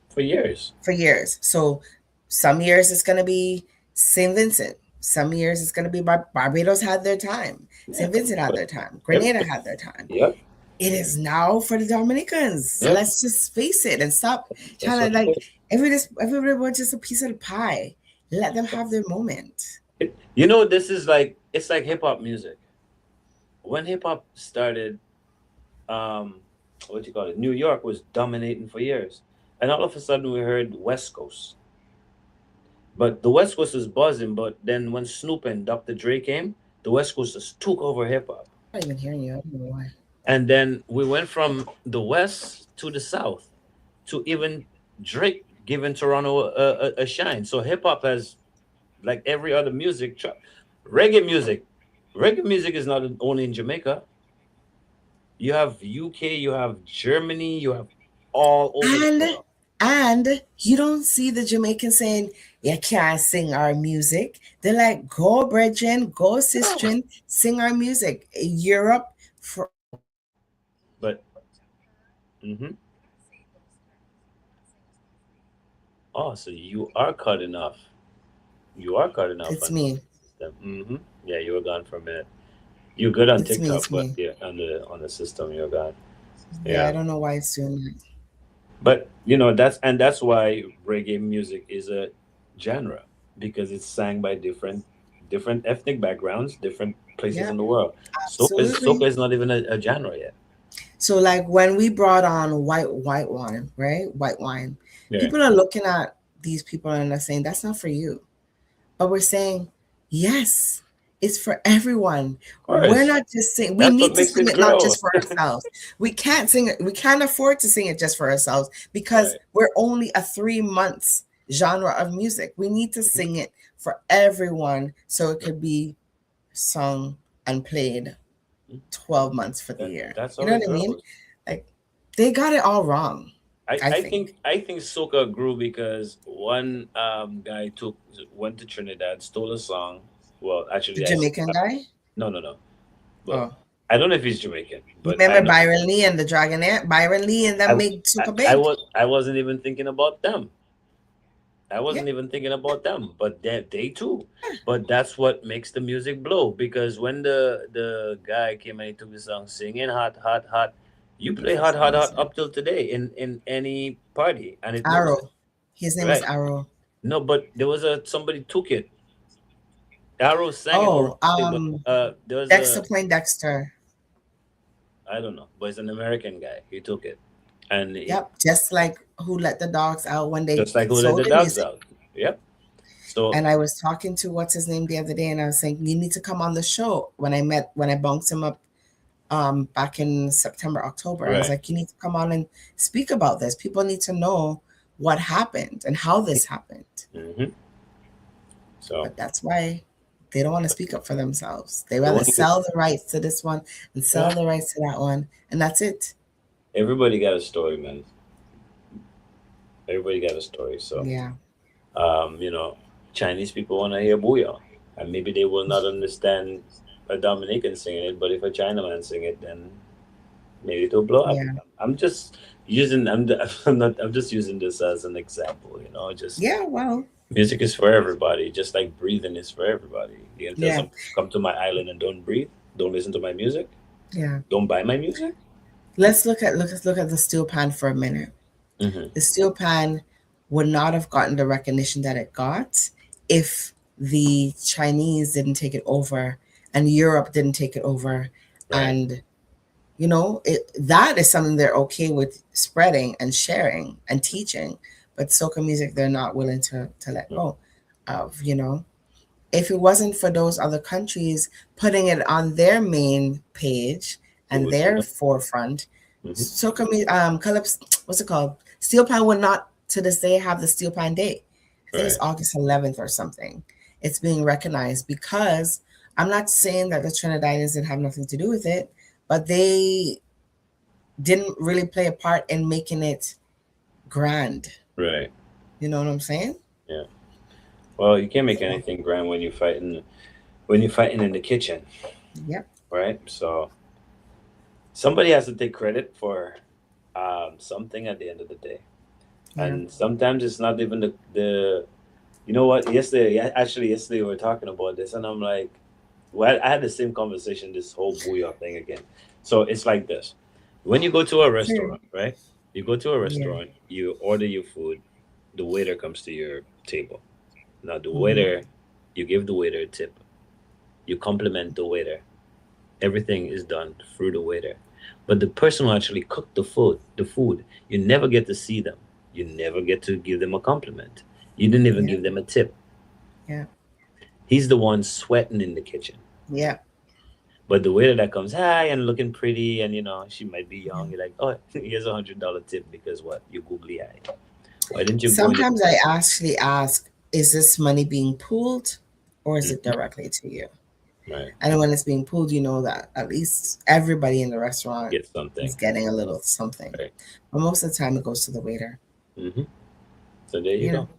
For years. for years. So some years it's going to be St. Vincent. Some years it's going to be Barbados had their time. Yeah, St. Vincent had but their time. Grenada everybody, had their time. yep, It is now for the Dominicans. yep, Let's just face it and stop that's trying what to it like is. everybody wants just a piece of the pie. Let them have their moment. You know, this is like it's like hip hop music. When hip hop started, um, what do you call it? New York was dominating for years, and all of a sudden we heard West Coast. But the West Coast was buzzing. But then when Snoop and Dr. Dre came, the West Coast just took over hip hop. I'm not even hearing you. I don't know why. And then we went from the West to the South to even Drake giving Toronto a shine. So hip hop has, like every other music, reggae music. Reggae music is not only in Jamaica. You have UK, you have Germany, you have all over the And world. you don't see the Jamaicans saying, you can't sing our music. They're like, go, brethren, go, No. sister, sing our music. Europe, for But hmm oh, so you are cutting off. You are cutting off it's on the me. system. Yeah, you were gone for a minute. You're good on It's me. TikTok, It's but me. yeah, on the system, you're gone. Yeah, I Yeah, don't know why it's doing that. but that's why reggae music is a genre because it's sang by different ethnic backgrounds, different places Yeah, in the world. Soca absolutely. is not even a genre yet. So like when we brought on white wine, right? White wine. Yeah, of People are looking at these people and they're saying that's not for you. But we're saying, yes, it's for everyone. We're course. not just saying we That's what need to makes sing it it not grow. just for ourselves. We can't sing it, we can't afford to sing it just for ourselves because Right. we're only a 3 months genre of music. We need to Mhm. sing it for everyone so it could be sung and played Mhm. 12 months for the year. That's You how know it what I mean? grows. Like they got it all wrong, I, I I think. think I think soca grew because one guy went to Trinidad, stole a song. Well, The actually, Jamaican guy. no, no, no. Well, Oh, I don't know if he's Jamaican, you but I remember know Byron Lee and the Dragonaire? Byron Lee and them made I, Suka Big. I wasn't even thinking about them. I Yeah. wasn't even thinking about them, but they too. But that's what makes the music blow because when the guy came and he took the song singing hot hot hot, you The play first hot time hot I hot saw up till today in any party and it moves it. Arrow. His name was Right. Arrow. No, but there was a somebody took it. Arrow sang it Oh, originally, but there was Dexter a playing Dexter. I don't know, but it's an American guy. He took it, and Yep. Just like Who Let the Dogs Out when they just like who let sold the the dogs music. out. Yep. So And I was talking to what's his name the other day, and I was saying, you need to come on the show. When I bunked him up back in September, October, I was right. like, you need to come on and speak about this. People need to know what happened and how this happened. hmm So But that's why they don't want to speak up for themselves. They the rather only sell the rights to this one and yeah, sell the rights to that one, and that's it. everybody got a story, man. Everybody got a story. So Yeah. you know, Chinese people want to hear booyah, and maybe they will not understand a Dominican singing it, but if a Chinaman sing it, then maybe it'll blow up. Yeah. I'm just using. I'm not. I'm just using this as an example. You know, just Yeah. Well, music is for everybody, just like breathing is for everybody. You can tell yeah. some come to my island and don't breathe, don't listen to my music, Yeah. don't buy my music. Let's look at the steel pan for a minute. Hmm The steel pan would not have gotten the recognition that it got if the Chinese didn't take it over and Europe didn't take it over. Right, And, that is something they're okay with spreading and sharing and teaching. But soca music, they're not willing to let no, go of, If it wasn't for those other countries putting it on their main page it and would be their no. forefront, Hmm soca Calypso, what's it called? Steel Pan would not to this day have the Steel Pan Day. I think it's Right, August 11th or something. It's being recognized because I'm not saying that the Trinidadians didn't have nothing to do with it, but they didn't really play a part in making it grand. right, You know what I'm saying? yeah. Well, you can't make So, anything grand when you're fighting in the kitchen, yep. right? So somebody has to take credit for something at the end of the day, Yeah. and sometimes it's not even the. You know what? Yesterday, yeah, actually, yesterday we were talking about this, and I'm like, well, I had the same conversation, this whole booyah thing again. So it's like this: when you go to a Sure. restaurant, right? You go to a Yeah. restaurant, you order your food, the waiter comes to your table. Now the Mm-hmm. waiter, you give the waiter a tip. You compliment the waiter. Everything is done through the waiter. But the person who actually cooked the food, you never get to see them. You never get to give them a compliment. You didn't even Yeah. give them a tip. Yeah. He's the one sweating in the kitchen. Yeah. But the waiter that comes, hi, and looking pretty, and she might be young. You're like, oh, here's $100 tip because what? You googly eyed. Why didn't you go in the Sometimes I actually ask, is this money being pooled or is it Mhm. directly to you? Right? And when it's being pooled, you know that at least everybody in the restaurant Get something, is getting a little something. right? But most of the time it goes to the waiter. hmm So there you You know, go.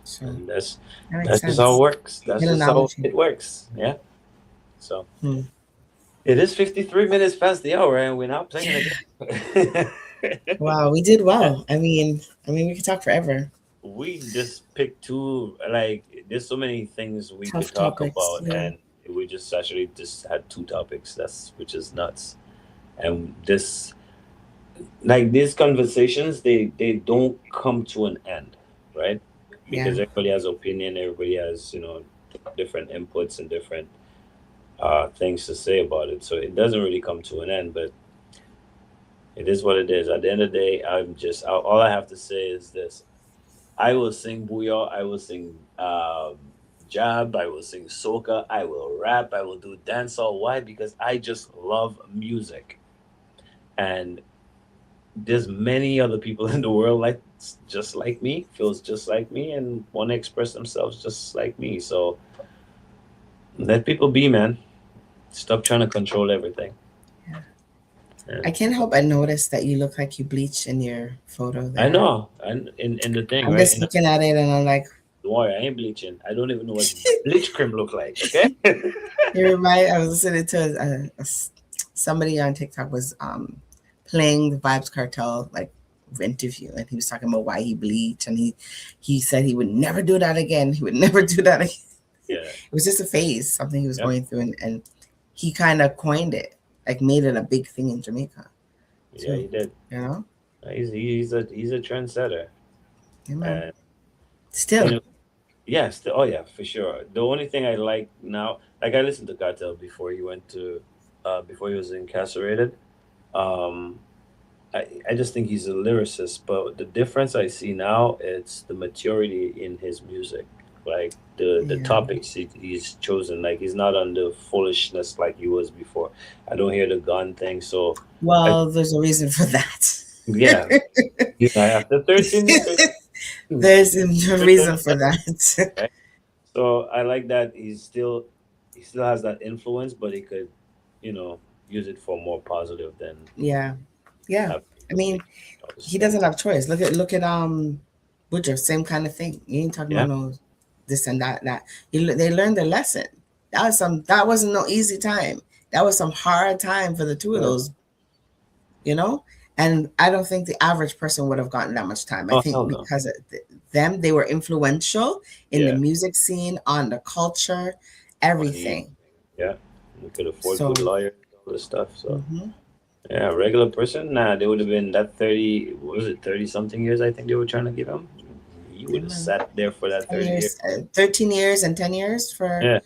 so And that's that makes that's just how it sense. works. That's Good just how analogy. it works. Yeah. So Hmm. it is 53 minutes past the hour, and we're not playing again. Wow, we did well. I mean, we could talk forever. We just picked two. Like, there's so many things we could Tough talk topics. about, Yeah, and we just actually just had two topics. That's which is nuts. And this, like, these conversations, they don't come to an end, right? yeah, Because everybody has opinion, everybody has different inputs and different things to say about it. So it doesn't really come to an end, but it is what it is. At the end of the day, all I have to say is this: I will sing booyah, I will sing jab, I will sing soca, I will rap, I will do dancehall. Why? Because I just love music, and there's many other people in the world like just like me, feels just like me, and want to express themselves just like me. So let people be, man. Stop trying to control everything. yeah. And I can't help but notice that you look like you bleached in your photo I there. know, and in the thing, I'm right? just looking at it and I'm like, Don't worry, I ain't bleaching. I don't even know what bleach cream look like. Okay. you remind. I was listening to somebody on TikTok was playing the Vibes Cartel like interview, and he was talking about why he bleached, and he said he would never do that again. He would never do that again. Yeah. It was just a phase, something he was Yep. going through, and he kind of coined it, like made it a big thing in Jamaica Yeah, too. he did. You know, He's a trendsetter, yeah, man. and Still, and yes, oh yeah, for sure. The only thing I like now, like I listened to Cartel before he was incarcerated. Um, I just think he's a lyricist, but the difference I see now it's the maturity in his music, like the yeah. topics he's chosen. Like he's not on the foolishness like he was before. I don't hear the gun thing, so I, Well, there's a reason for that. yeah, after 13 years, There's a return reason of for the that. right? So I like that he still has that influence, but he could, you know, use it for more positive than Yeah, yeah. have I people mean, saying all this he stuff. doesn't have choice. Look at Butcher, same kind of thing. You ain't talking Yeah, about no this and that. They learned their lesson. That wasn't no easy time. That was some hard time for the two of yeah. those, you know. And I don't think the average person would have gotten that much time. I Oh think hell no. because of them, they were influential in the Yeah. music scene, on the culture, Money. everything. Yeah, we could afford good So, lawyers, all this stuff. So hmm yeah, regular person, nah, they would have been that 30. What was it, 30 something years? I think they were trying to give him. You yeah, would have man. sat there for that 10 30 years. years, 13 years and 10 years for Yeah,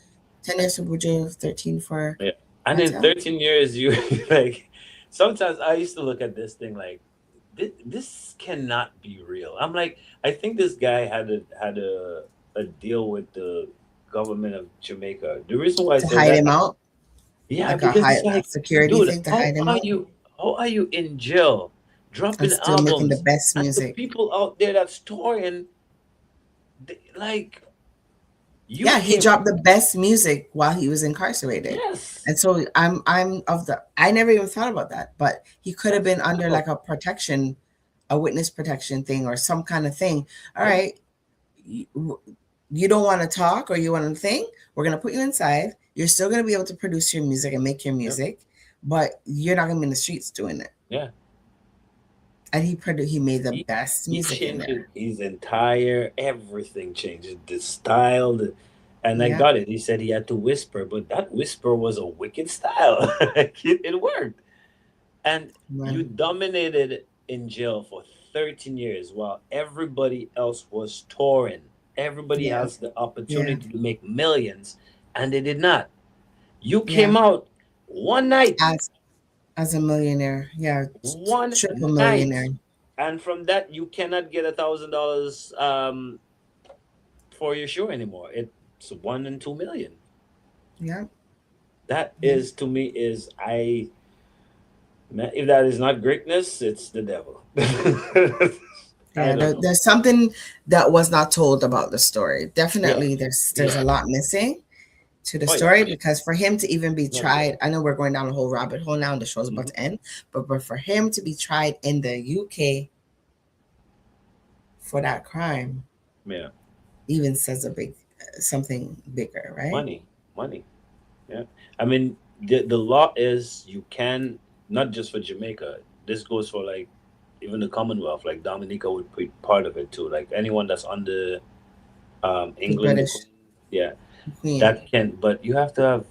10 years for Buju, 13 for yeah. And in Cartel. 13 years, you like. Sometimes I used to look at this thing like, this cannot be real. I'm like, I think this guy had a deal with the government of Jamaica. The reason why I To say hide that, him out, yeah, like a because high it's like, security dude, thing to how hide him are out, you? How are you in jail, and dropping still making the albums, best and the music. people out there that's touring, like you Yeah, he came, dropped the best music while he was incarcerated. yes, And so I'm of the I never even thought about that, but he could have that's been under wild. like a protection, a witness protection thing or some kind of thing. All Yeah, right, you, you don't want to talk or you want to think, we're going to put you inside. You're still going to be able to produce your music and make your yeah, music, but you're not going to be in the streets doing it. yeah. And he made the He best he music in changed there. his entire everything changed the style, and I Yeah, got it. He said he had to whisper, but that whisper was a wicked style. Like, it worked, and you man. dominated in jail for 13 years while everybody else was touring. Everybody Yeah. has the Yeah. opportunity to make millions, and they did not. You Yeah. came out one night, As as a millionaire. Yeah. one Triple night, millionaire. and from that you cannot get $1,000 for your show anymore. It's 1 in 2 million. Yeah. That Yeah. is to me is I man, if that is not greatness, it's the devil. I Yeah, don't know. there's something that was not told about the story. Yeah, Definitely, there's a yeah. lot missing to the Oh yeah, story for sure. because for him to even be Not good. tried, I know we're going down a whole rabbit hole now, and the show's about Hmm. to end. But for him to be tried in the UK for that crime, Yeah, even says a big something bigger, right? money, money. Yeah, I mean the law is you can not just for Jamaica. This goes for like even the Commonwealth. Like Dominica would be part of it too. Like anyone that's under The England, the British Queen. Yeah, Queen. that can. But you have to have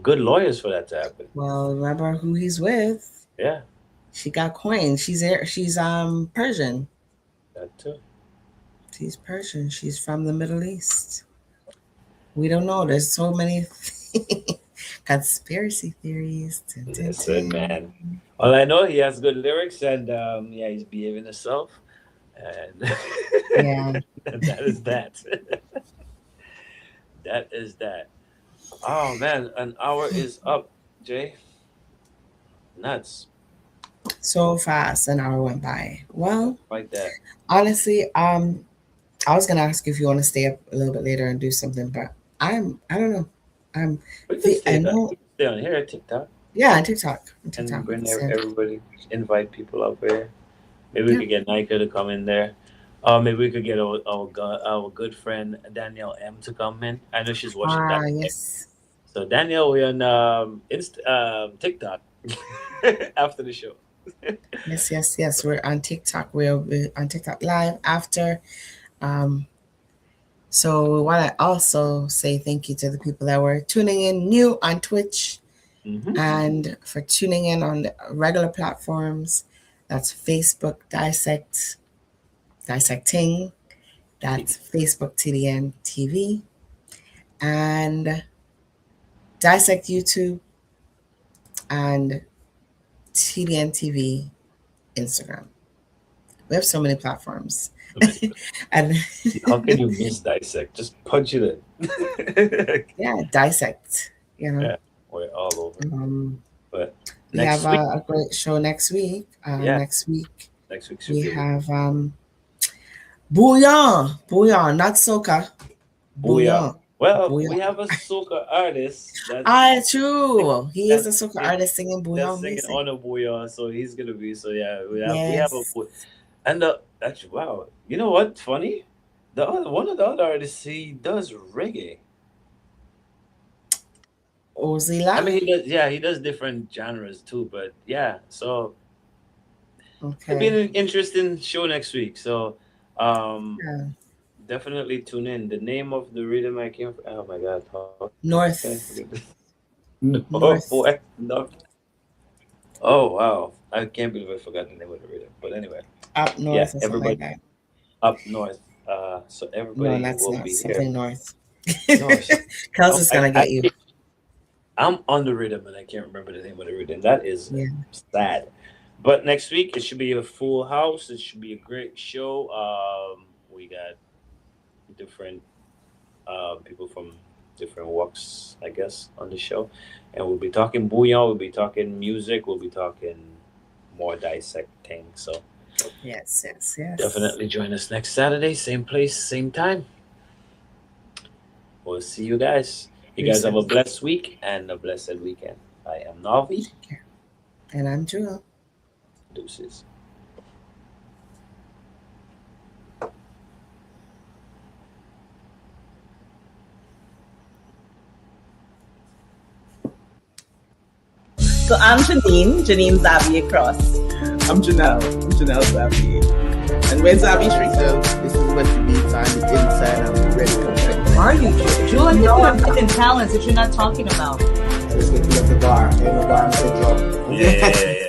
good lawyers for that to happen. Well, remember who he's with? Yeah, She got coins. She's Persian. that too. She's Persian. She's from the Middle East. We don't know. There's so many conspiracy theories. Dun, dun, Listen, dun. man. All I know, he has good lyrics, and yeah, he's behaving himself, and Yeah. that is that. That is that. Oh man, an hour is up, Jay. Nuts, So fast an hour went by. Well, like that. honestly, I was gonna ask you if you want to stay up a little bit later and do something, but I don't know. I'm We can the I stay that. know We can stay on here at TikTok yeah, on TikTok. On TikTok and we bring can say everybody, invite people up here. Maybe we yeah. could get Nika to come in there. Maybe we could get our good friend Danielle M to come in. I know she's watching Ah Dynamic. yes. So Danielle, we're on TikTok after the show. Yes, yes, yes. We're on TikTok. We're on TikTok live after. Um so we want to also say thank you to the people that were tuning in new on Twitch Hmm. and for tuning in on the regular platforms. That's Facebook Dissecting. That's Facebook TDN TV and Dissect YouTube and TDN TV Instagram. We have so many platforms. And How can you miss Dissect? Just punch it in. yeah, Dissect, you know. Yeah, we're all over. Um, But we have next week, a great show next week. yeah, Next week next week should we be a good. have Bouillon, not soca, Booyah. Bouillon, Well, we Bouillon. have a soca artist Ah, true. He is that's a soca sing, artist singing that's Bouillon singing music. on a Booyah, so he's gonna be. So yeah, we have a Yes. and actually wow, you know what? Funny, one of the other artists he does reggae. I Ozila. mean, he does. Yeah, he does different genres too. But yeah, so it'll be Okay. an interesting show next week. So, um, Yeah. definitely tune in. The name of the rhythm I came from. Oh my God, how can I forget this? North. No, boy, North. no. Oh wow, I can't believe I forgot the name of the rhythm. But anyway, Up yeah, north or something like everybody that. up north. So No, everybody that's will not be here. something north. No, Kels is gonna I get you. I'm on the rhythm and I can't remember the name of the rhythm. That is Yeah. sad. But next week it should be a full house. It should be a great show. We got different people from different walks, I guess, on the show, and we'll be talking bouillon. We'll be talking music. We'll be talking more dissecting. So Yes, yes, yes. definitely join us next Saturday, same place, same time. We'll see you guys. You guys have a Deuces. blessed week and a blessed weekend. I am Navi. Take care. And I'm Jewel. Deuces. So I'm Janine Zabi across. I'm Janelle Zabi. And we're Zabi Street. So this is what you need on the inside. I'm ready to come. Are you, Jewel? You have hidden talents that you're not talking about. I just get to the bar. In the bar, I'm Yeah, yeah, yeah, yeah.